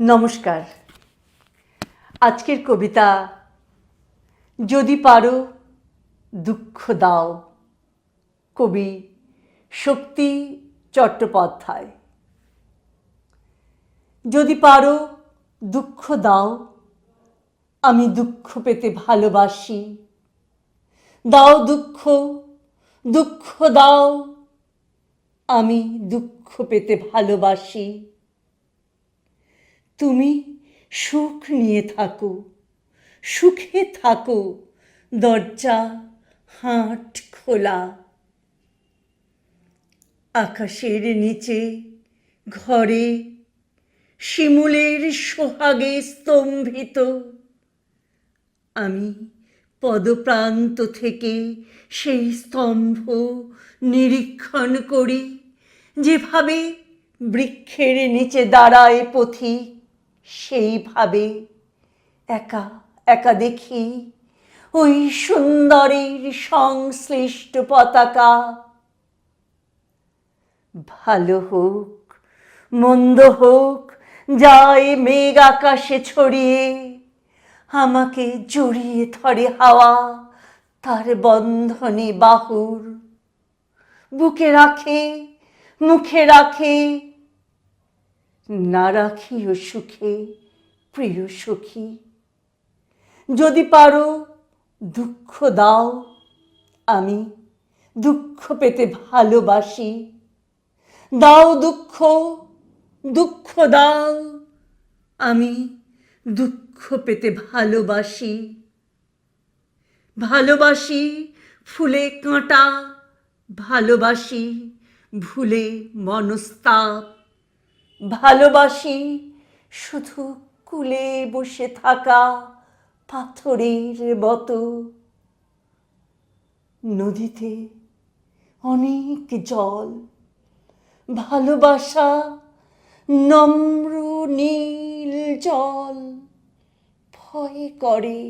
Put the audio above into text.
নমস্কার। আজকের কবিতা যদি পারো দুঃখ দাও, কবি শক্তি চট্টোপাধ্যায়। যদি পারো দুঃখ দাও, আমি দুঃখ পেতে ভালোবাসি। দাও দুঃখ, দুঃখ দাও, আমি দুঃখ পেতে ভালোবাসি। তুমি সুখ নিয়ে থাকো, সুখে থাকো, দরজা হাট খোলা। আকাশের নিচে ঘরে শিমুলের সোহাগে স্তম্ভিত, আমি পদপ্রান্ত থেকে সেই স্তম্ভ নিরীক্ষণ করি। যেভাবে বৃক্ষের নিচে দাঁড়ায় পথিক, সেইভাবে একা একা দেখি ওই সুন্দরের সংশ্লিষ্ট পতাকা। ভালো হোক মন্দ হোক, যায় মেঘ আকাশে ছড়িয়ে, আমাকে জড়িয়ে ধরে হাওয়া তার বন্ধনে বাহুর। বুকে রাখে, মুখে রাখে, না রাখিও সুখে প্রিয় সখী। যদি পারো দুঃখ দাও, আমি দুঃখ পেতে ভালোবাসি। দাও দুঃখ, দুঃখ দাও, আমি দুঃখ পেতে ভালোবাসি। ভালোবাসি ফুলে কাঁটা, ভালোবাসি ভুলে মনস্তাপ। ভালোবাসি শুধু কূলে বসে থাকা পাথরের মতো। নদীতে অনেক জল, ভালোবাসা নম্র নীল জল ভয় করে।